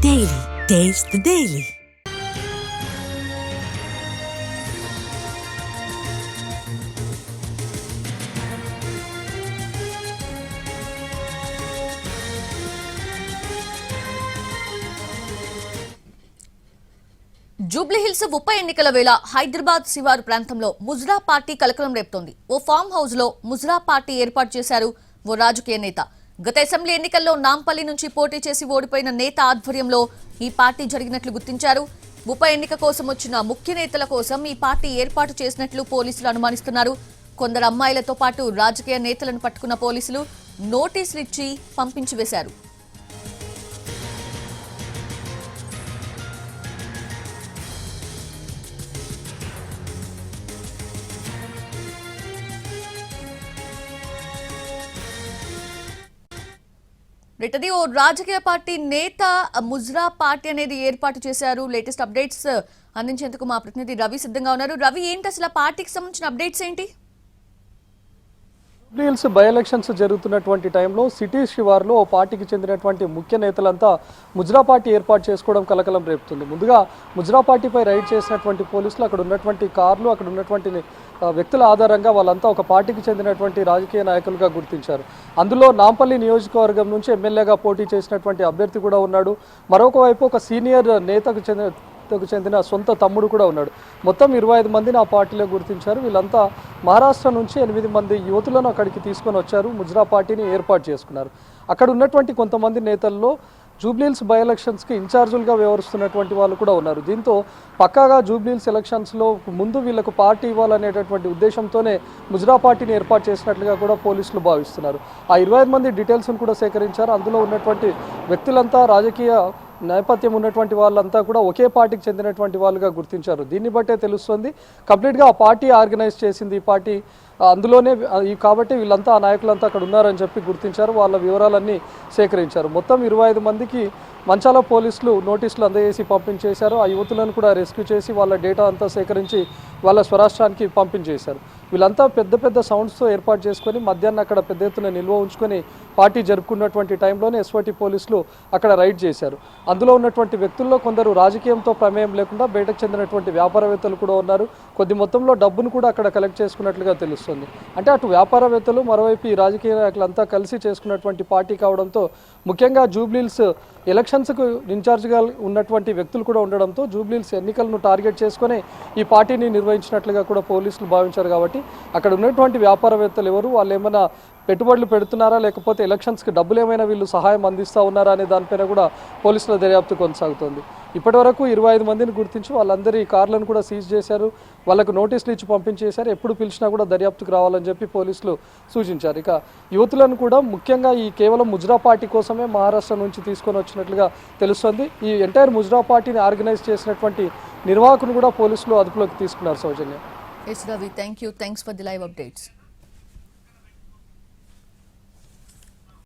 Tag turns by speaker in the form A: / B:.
A: Daily. Taste the Daily.
B: Jubilee Hills ఉప ఎన్నికల వేళ హైదరాబాద్ శివారు ప్రాంతంలో ముజ్రా పార్టీ కలకలం రేపుతోంది. ఓ ఫామ్ హౌస్ లో ముజ్రా పార్టీ ఏర్పాటు చేశారు ఓ రాజకీయ నేత. గత అసెంబ్లీ ఎన్నికల్లో నాంపల్లి నుంచి పోటీ చేసి ఓడిపోయిన నేత ఆధ్వర్యంలో ఈ పార్టీ జరిగినట్లు గుర్తించారు. ఉప ఎన్నిక కోసం వచ్చిన ముఖ్య నేతల కోసం ఈ పార్టీ ఏర్పాటు చేసినట్లు పోలీసులు అనుమానిస్తున్నారు. కొందరు అమ్మాయిలతో పాటు రాజకీయ నేతలను పట్టుకున్న పోలీసులు నోటీసులు ఇచ్చి పంపించి వేశారు. రెటది ఓ రాజకీయ పార్టీ నేత ముజ్రా పార్టీ అనేది ఏర్పాటు చేశారు. లేటెస్ట్ అప్డేట్స్ అందించేందుకు మా ప్రతినిధి రవి సిద్ధంగా ఉన్నారు. రవి, ఏంటి అసలు పార్టీకి సంబంధించిన అప్డేట్స్ ఏంటి?
C: జూబ్లీహిల్స్ బై ఎలక్షన్స్ జరుగుతున్నటువంటి టైంలో సిటీ శివార్లో ఓ పార్టీకి చెందినటువంటి ముఖ్య నేతలంతా ముజ్రా పార్టీ ఏర్పాటు చేసుకోవడం కలకలం రేపుతుంది. ముందుగా ముజ్రా పార్టీపై రైడ్ చేసినటువంటి పోలీసులు అక్కడ ఉన్నటువంటి కార్లు, అక్కడ ఉన్నటువంటి వ్యక్తుల ఆధారంగా వాళ్ళంతా ఒక పార్టీకి చెందినటువంటి రాజకీయ నాయకులుగా గుర్తించారు. అందులో నాంపల్లి నియోజకవర్గం నుంచి ఎమ్మెల్యేగా పోటీ చేసినటువంటి అభ్యర్థి కూడా ఉన్నాడు. మరొక వైపు ఒక సీనియర్ నేతకు చెందిన సొంత తమ్ముడు కూడా ఉన్నాడు. మొత్తం 25 మందిని ఆ పార్టీలో గుర్తించారు. వీళ్ళంతా మహారాష్ట్ర నుంచి 8 మంది యువతులను అక్కడికి తీసుకొని వచ్చారు. ముజ్రా పార్టీని ఏర్పాటు చేసుకున్నారు. అక్కడ ఉన్నటువంటి కొంతమంది నేతల్లో జూబ్లీహిల్స్ బై ఎలక్షన్స్కి ఇన్ఛార్జులుగా వ్యవహరిస్తున్నటువంటి వాళ్ళు కూడా ఉన్నారు. దీంతో పక్కాగా జూబ్లీహిల్స్ ఎలక్షన్స్లో ముందు వీళ్ళకు పార్టీ ఇవ్వాలనేటటువంటి ఉద్దేశంతోనే ముజ్రా పార్టీని ఏర్పాటు చేసినట్లుగా కూడా పోలీసులు భావిస్తున్నారు. ఆ 25 మంది డీటెయిల్స్ను కూడా సేకరించారు. అందులో ఉన్నటువంటి వ్యక్తులంతా రాజకీయ నేపథ్యం ఉన్నటువంటి వాళ్ళంతా కూడా ఒకే పార్టీకి చెందినటువంటి వాళ్ళుగా గుర్తించారు. దీన్ని బట్టే తెలుస్తుంది కంప్లీట్గా ఆ పార్టీ ఆర్గనైజ్ చేసింది ఈ పార్టీ అందులోనే కాబట్టి వీళ్ళంతా ఆ నాయకులంతా అక్కడ ఉన్నారని చెప్పి గుర్తించారు. వాళ్ళ వివరాలన్నీ సేకరించారు. మొత్తం 25 మందికి మంచాల పోలీసులు నోటీసులు అందజేసి పంపించేశారు. ఆ యువతులను కూడా రెస్క్యూ చేసి వాళ్ళ డేటా అంతా సేకరించి వాళ్ళ స్వరాష్ట్రానికి పంపించేశారు. వీళ్ళంతా పెద్ద పెద్ద సౌండ్స్తో ఏర్పాటు చేసుకొని మధ్యాహ్నం అక్కడ పెద్ద ఎత్తున నిల్వ ఉంచుకొని పార్టీ జరుపుకున్నటువంటి టైంలోనే ఎస్ఓటీ పోలీసులు అక్కడ రైడ్ చేశారు. అందులో ఉన్నటువంటి వ్యక్తుల్లో కొందరు రాజకీయంతో ప్రమేయం లేకుండా బయటకు చెందినటువంటి వ్యాపారవేత్తలు కూడా ఉన్నారు. కొద్ది మొత్తంలో డబ్బును కూడా అక్కడ కలెక్ట్ చేసుకున్నట్లుగా తెలుస్తుంది. అంటే అటు వ్యాపారవేత్తలు, మరోవైపు ఈ రాజకీయ నాయకులంతా కలిసి చేసుకున్నటువంటి పార్టీ కావడంతో ముఖ్యంగా జూబ్లీహిల్స్ ఎలక్షన్స్కు ఇన్ఛార్జ్గా ఉన్నటువంటి వ్యక్తులు కూడా ఉండడంతో జూబ్లీహిల్స్ ఎన్నికలను టార్గెట్ చేసుకొని ఈ పార్టీని నిర్వహించినట్లుగా కూడా పోలీసులు భావించారు. కాబట్టి అక్కడ ఉన్నటువంటి వ్యాపారవేత్తలు ఎవరు, వాళ్ళు ఏమైనా పెట్టుబడులు పెడుతున్నారా, లేకపోతే ఎలక్షన్స్కి డబ్బులు ఏమైనా వీళ్ళు సహాయం అందిస్తూ ఉన్నారా అనే దానిపైన కూడా పోలీసుల దర్యాప్తు కొనసాగుతోంది. ఇప్పటివరకు 25 మందిని గుర్తించి వాళ్ళందరి కార్లను కూడా సీజ్ చేశారు. వాళ్ళకు నోటీసులు ఇచ్చి పంపించేశారు. ఎప్పుడు పిలిచినా కూడా దర్యాప్తుకు రావాలని చెప్పి పోలీసులు సూచించారు. ఇక యువతులను కూడా ముఖ్యంగా ఈ కేవలం ముజ్రా పార్టీ కోసమే మహారాష్ట్ర నుంచి తీసుకొని వచ్చినట్లుగా తెలుస్తుంది. ఈ ఎంటైర్ ముజ్రా పార్టీని ఆర్గనైజ్ చేసినటువంటి నిర్వాహకును కూడా పోలీసులు అదుపులోకి తీసుకున్నారు. సౌజన్య.
B: Yes, Ravi, thank you. Thanks for the live updates.